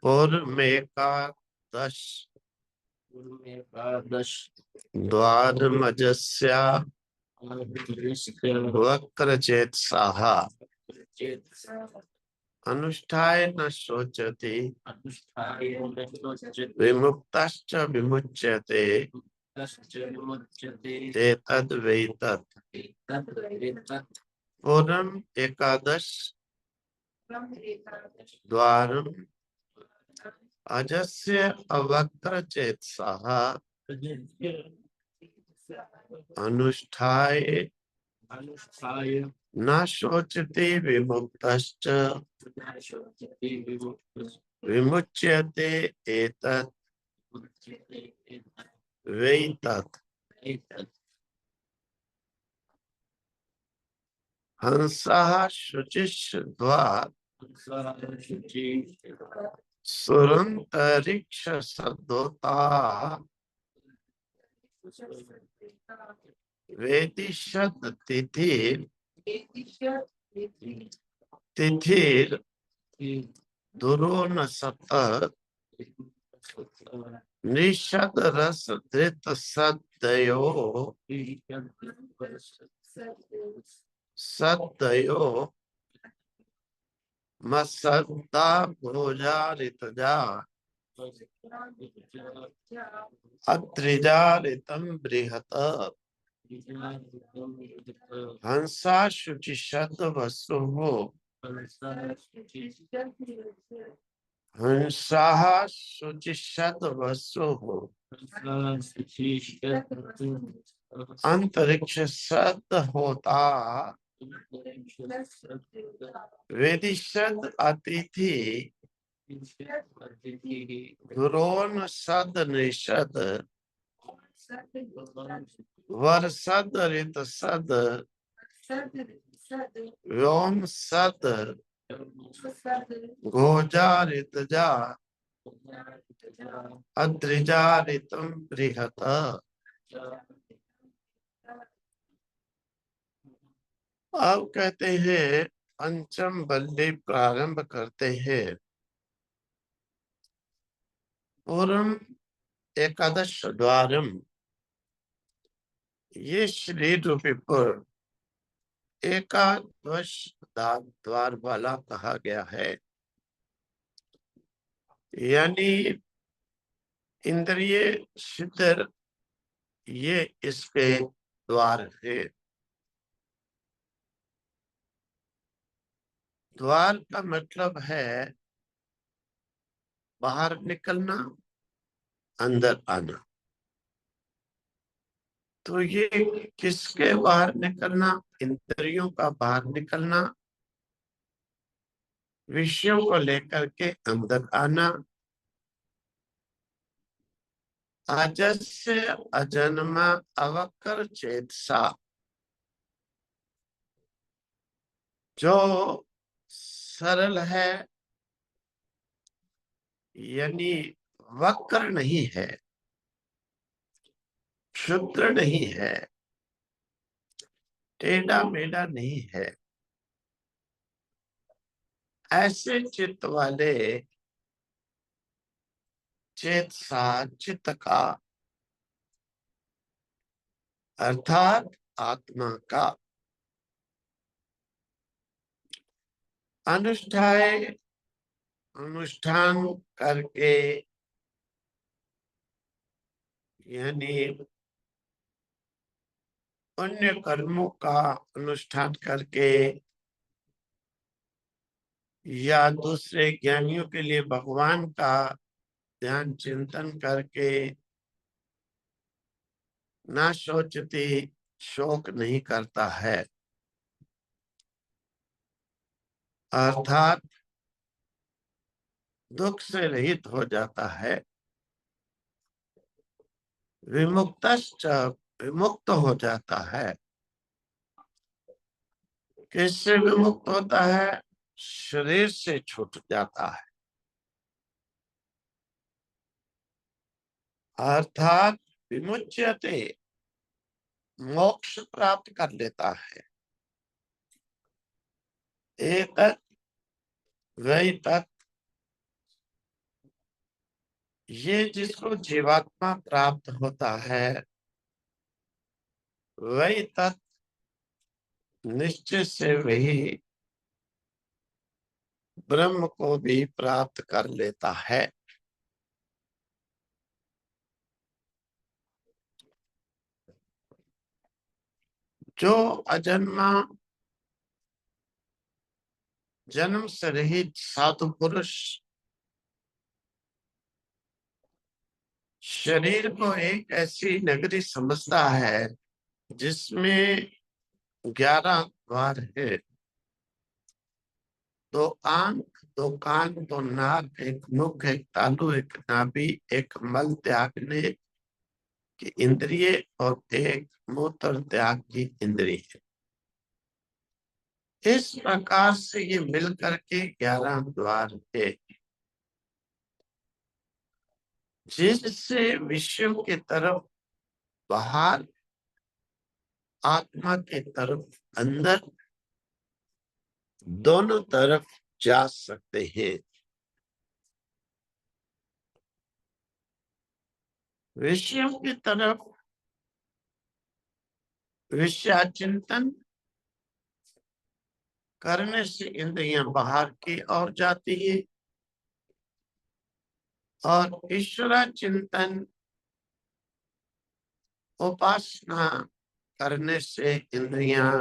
पूर्वमेकादश द्वारमजस्या वक्रचेतसाः अनुष्ठाय न शोचति विमुक्तश्च विमुच्यते एतद्वैतत्। पूर्वम एकादश द्वारम अजस्य अवक्रचेतसाः अनुष्ठाय न शोचति विमुक्तश्च विमुच्यते एतत् वैतत्। हंसः शुचिष्वा सुरंतरिक्ष सदोता वेदिशद तिथिर तिथिर दुरो न सत निषद रस धृत सदयो सदयो मसद्दा भोजारितजा अत्रिजारितम बृहत। हंसा शुचिशद वसु हंसा शुचिशद वसु अंतरिक्ष सद होता वेदिशद अतिथि गुरोन सद निषद वर्षद ऋत सद व्योम सद गोजा ऋतजा अद्रिजा ऋतम बृहत। अब कहते हैं पंचम बल्ली प्रारंभ करते हैं। पूर्वम एकादश द्वारम, ये श्री रूपी पूर्व एकादश द्वार वाला कहा गया है, यानी इंद्रिय सिद्ध ये इसके द्वार है। द्वार का मतलब है बाहर निकलना, अंदर आना। तो ये किसके बाहर निकलना? इंद्रियों का बाहर निकलना, विषयों को लेकर के अंदर आना। अजस्य अजन्मा अवकर चेतसा, जो सरल है यानी वक्र नहीं है, क्षुद्र नहीं है, टेढ़ा मेढ़ा नहीं है, ऐसे चित्त वाले चेतसा चित्त का अर्थात आत्मा का अनुष्ठान करके यानी अन्य कर्मों का अनुष्ठान करके या दूसरे ज्ञानियों के लिए भगवान का ध्यान चिंतन करके ना सोचती, शोक नहीं करता है, अर्थात दुख से रहित हो जाता है। विमुक्तश्च, विमुक्त हो जाता है। किससे विमुक्त होता है? शरीर से छूट जाता है, अर्थात विमुच्यते, मोक्ष प्राप्त कर लेता है। एतत् वैतत्, ये जिसको जीवात्मा प्राप्त होता है वही तत्व निश्चय से वही ब्रह्म को भी प्राप्त कर लेता है। जो अजन्मा जन्म से रहित साधु पुरुष शरीर को एक ऐसी नगरी समझता है जिसमें 11 द्वार है, दो आंख, दो कान, दो नाक, एक मुख, एक तालू, एक नाभि, एक मल त्यागने की इंद्रिय और एक मूत्र त्याग की इंद्रिय। इस प्रकार से ये मिलकर के 11 द्वार है जिससे विश्व की तरफ बाहर, आत्मा की तरफ अंदर, दोनों तरफ जा सकते हैं। विषयों की तरफ विषयाचिंतन करने से इंद्रियां बाहर की ओर जाती है और ईश्वर चिंतन उपासना करने से इंद्रियां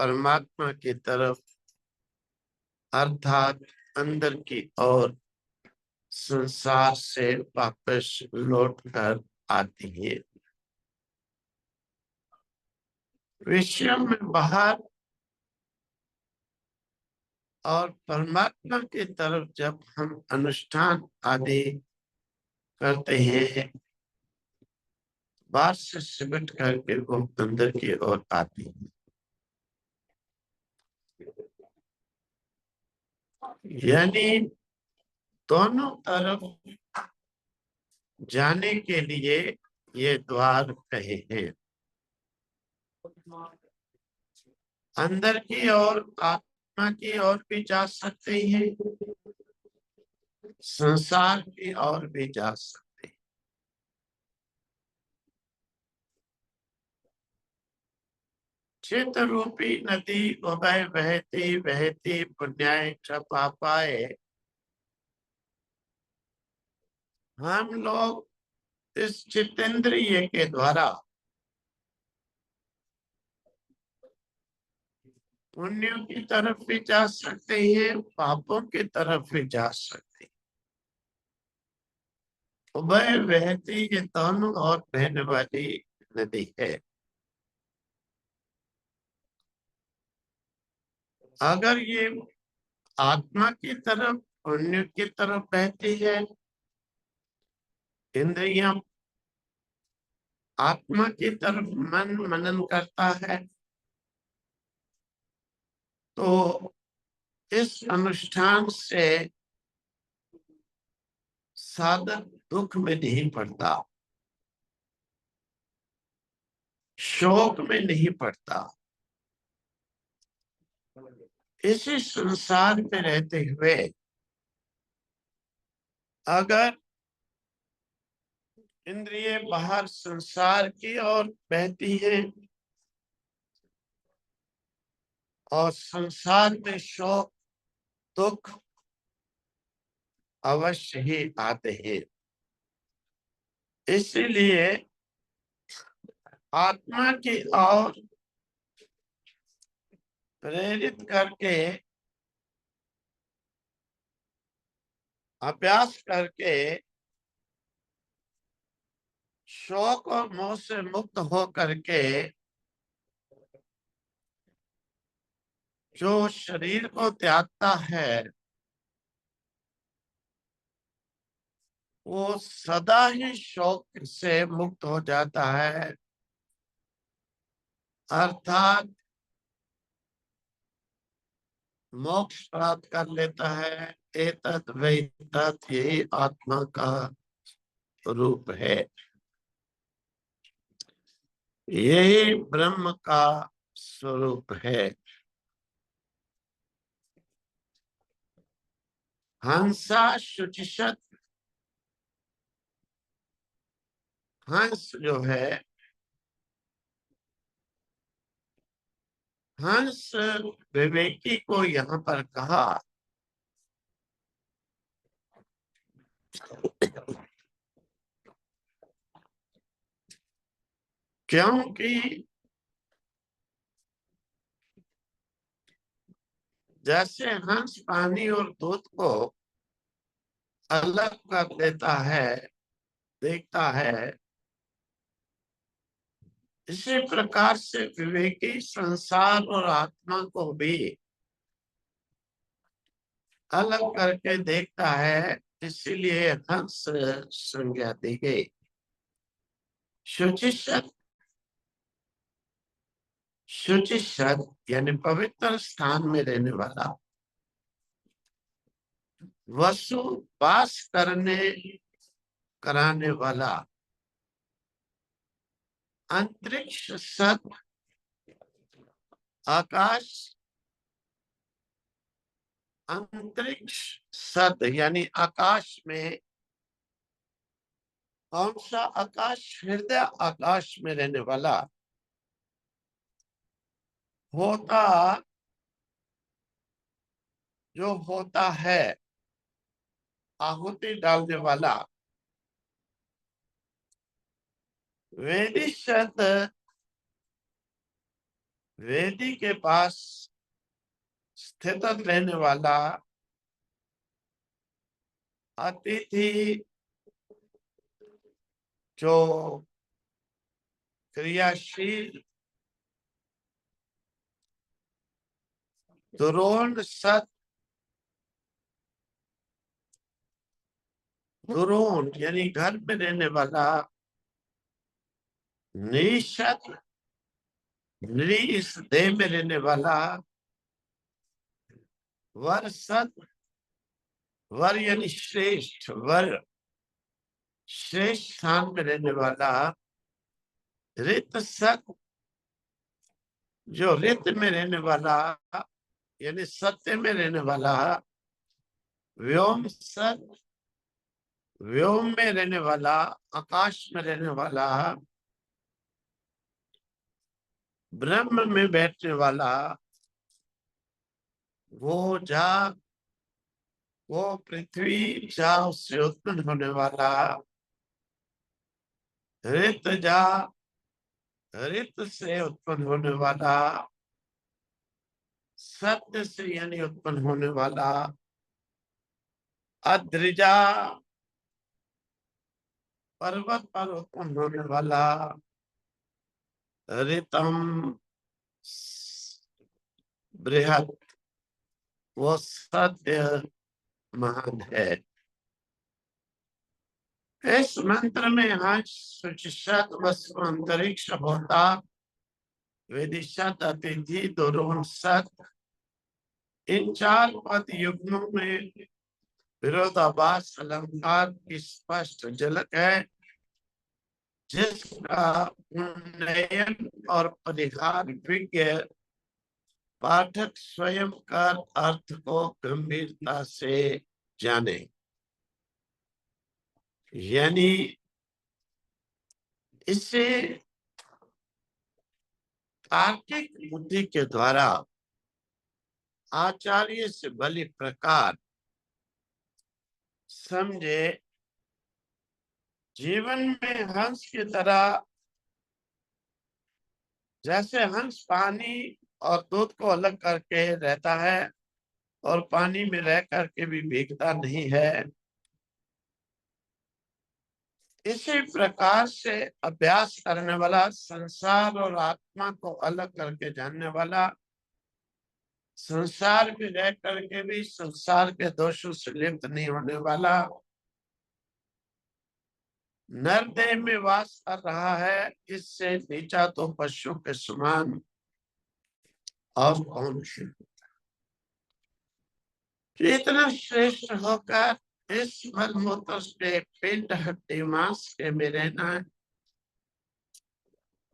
परमात्मा की तरफ अर्थात अंदर की ओर संसार से वापस लौट कर आती है। विषयों में बाहर और परमात्मा की तरफ जब हम अनुष्ठान आदि करते हैं, बाहर से सिमट करके वो अंदर की ओर आती है। यानी दोनों तरफ जाने के लिए ये द्वार कहे हैं। अंदर की ओर आत्मा की ओर भी जा सकते हैं, संसार की ओर भी जा सकते हैं। चित्त रूपी नदी उभय बहती बहती पुण्याय च पापाए। हम लोग इस चित्तेंद्रिय के द्वारा पुण्यों की तरफ भी जा सकते हैं, पापों की तरफ भी जा सकते हैं। उभय बहती ये दोनों और बहने वाली नदी है। अगर ये आत्मा की तरफ पुण्य की तरफ बहती है, इंद्रियां आत्मा की तरफ मन मनन करता है, तो इस अनुष्ठान से साधक दुख में नहीं पड़ता, शोक में नहीं पड़ता। इसी संसार में रहते हुए अगर इंद्रिय बाहर संसार की ओर बहती है और संसार में शोक दुख अवश्य ही आते हैं। इसीलिए आत्मा की ओर प्रेरित करके अभ्यास करके शोक और मोह से मुक्त हो करके जो शरीर को त्यागता है वो सदा ही शोक से मुक्त हो जाता है, अर्थात मोक्ष प्राप्त कर लेता है। एतत् वै तत् यही आत्मा का रूप है, यही ब्रह्म का स्वरूप है। हंसा शुचिषत हंस जो है, हंस विवेकी को यहाँ पर कहा क्योंकि जैसे हंस पानी और दूध को अलग कर देता है, देखता है, इसी प्रकार से विवेकी संसार और आत्मा को भी अलग करके देखता है, इसीलिए हंस संज्ञा दी गई। शुचिशत, शुचिशत यानी पवित्र स्थान में रहने वाला, वसु वास करने कराने वाला, अंतरिक्ष सत, आकाश, अंतरिक्ष सत यानी आकाश में, कौन सा आकाश? हृदय आकाश में रहने वाला, होता जो होता है, आहुति डालने वाला, वेदी शत, वेदी के पास स्थित रहने वाला, अतिथि जो क्रियाशील, दुरोण सत, दुरोण यानी घर में रहने वाला, निशत, निस देह में रहने वाला, वर सत, वर यानी श्रेष्ठ, वर श्रेष्ठ स्थान में रहने वाला, रित सत जो रित में रहने वाला यानी सत्य में रहने वाला, व्योम सत व्योम में रहने वाला, आकाश में रहने वाला, ब्रह्म में बैठने वाला, वो जा, वो पृथ्वी जा उससे उत्पन्न होने वाला, ऋत जा ऋत से उत्पन्न होने वाला, सत्य से यानी उत्पन्न होने वाला, अद्रिजा पर्वत पर उत्पन्न होने वाला, ऋतम बृहत वो सत्य महान है। इस मंत्र में हंस, शुचिशत, वस्तु, अंतरिक्ष, होता, वेदिशत, अतिथि, दुरोण सत, इन चार पद युग्मों में विरोधाभास अलंकार की स्पष्ट झलक है, जिसका उन्नयन और परिहार विज्ञ पाठक स्वयं कर अर्थ को गंभीरता से जाने। यानी इसे तार्किक बुद्धि के द्वारा आचार्य से भली प्रकार समझे, जीवन में हंस की तरह, जैसे हंस पानी और दूध को अलग करके रहता है और पानी में रह करके भी भीगता नहीं है, इसी प्रकार से अभ्यास करने वाला, संसार और आत्मा को अलग करके जानने वाला, संसार में रह करके भी संसार के दोषों से लिप्त नहीं होने वाला, नरदेह में वास कर रहा है, इससे नीचा तो पशुओं के समान और कौन है। इतना श्रेष्ठ होकर इस मलमूत्र से पिंड हड्डी मांस के में रहना,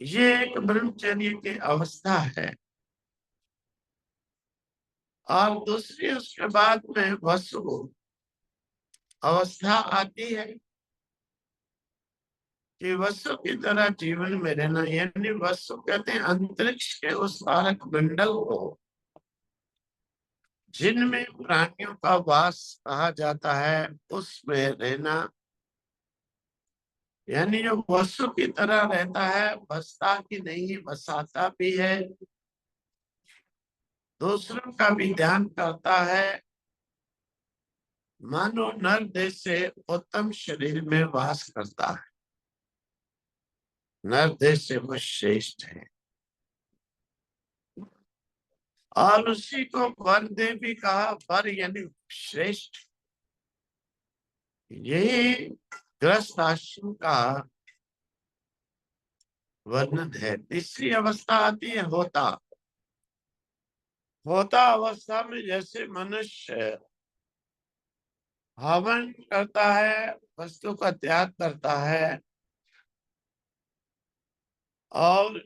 ये एक ब्रह्मचर्य की अवस्था है। और दूसरी उसके बाद में वसु अवस्था आती है कि वसु की तरह जीवन में रहना, यानी वसु कहते हैं अंतरिक्ष के उस तारक मंडल को जिनमें प्राणियों का वास कहा जाता है, उसमें रहना। यानी जो वसु की तरह रहता है, बसता की नहीं बसाता भी है, दूसरों का भी ध्यान करता है, मानो नर देश से उत्तम शरीर में वास करता है, नर देश से वो श्रेष्ठ है। और उसी को वर दे भी कहा, वर यानी श्रेष्ठ। यही ग्रस्त आश्रम का वर्णन है। तीसरी अवस्था आती है होता। होता अवस्था में जैसे मनुष्य हवन करता है, वस्तु का त्याग करता है, और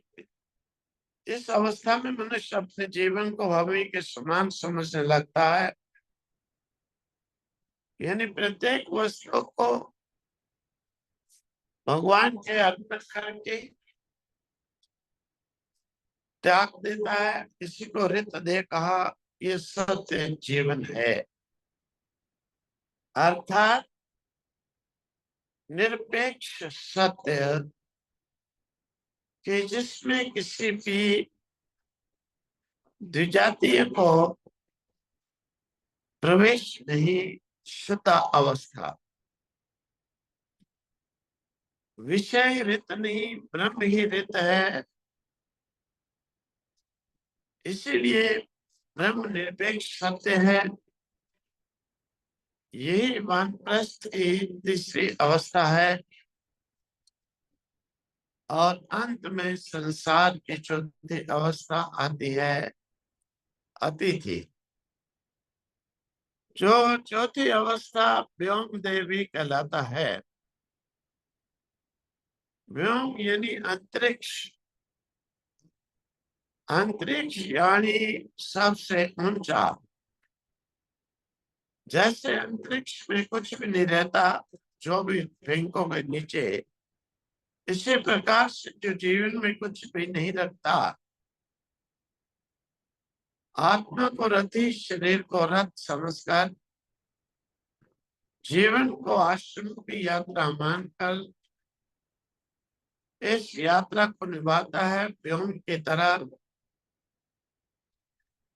इस अवस्था में मनुष्य अपने जीवन को हवि के समान समझने लगता है। यानी प्रत्येक वस्तु को भगवान के अर्पण करके त्याग देता है। किसी को रित दे कहा, ये सत्य जीवन है, अर्थात निरपेक्ष सत्य कि जिसमें किसी भी द्विजातीय को प्रवेश नहीं, शुद्ध अवस्था, विषय रित नहीं, ब्रह्म ही रित है। इसीलिए ब्रह्म निरपेक्ष सत्य है। यही वानप्रस्थ की तीसरी अवस्था है। और अंत में संसार की चौथी अवस्था आती है अतिथि। जो चौथी अवस्था व्योम देवी कहलाता है। व्योम यानी अंतरिक्ष, अंतरिक्ष यानी सबसे ऊंचा। जैसे अंतरिक्ष में कुछ भी नहीं रहता, जो भी फेंको के नीचे, इसी प्रकार से जो जीवन में कुछ भी नहीं रखता, आत्मा को रथी, शरीर को रथ समझकर, जीवन को आश्रम की यात्रा मानकर इस यात्रा को निभाता है व्योम की तरह।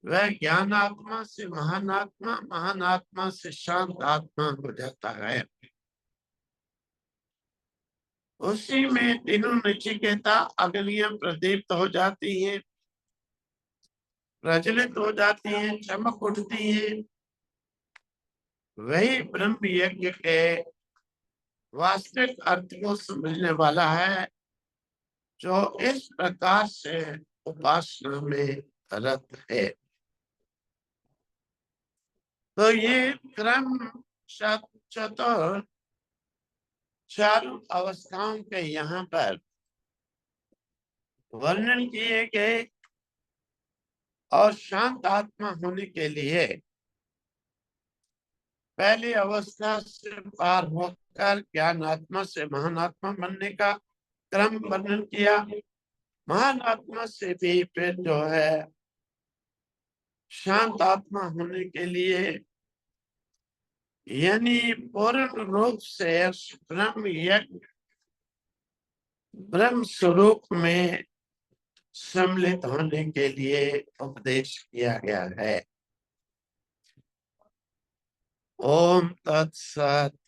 वह ज्ञान आत्मा से महान आत्मा, महान आत्मा से शांत आत्मा हो जाता है। उसी में तीनों नचिकेता अग्नियां प्रदीप्त हो जाती हैं, प्रज्वलित हो जाती हैं, चमक उठती हैं। वही ब्रह्म यज्ञ के वास्तविक अर्थ को समझने वाला है, जो इस प्रकार से उपासना में रत है। तो ये क्रम चतुर चारों अवस्थाओं के यहाँ पर वर्णन किए गए। और शांत आत्मा होने के लिए पहली अवस्था से पार होकर ज्ञान आत्मा से महान आत्मा बनने का क्रम वर्णन किया। महान आत्मा से भी फिर जो है शांत आत्मा होने के लिए, यानी पूर्ण रूप से ब्रह्म यज्ञ, ब्रह्म स्वरूप में सम्मिलित होने के लिए उपदेश किया गया है। ओम तत्सत।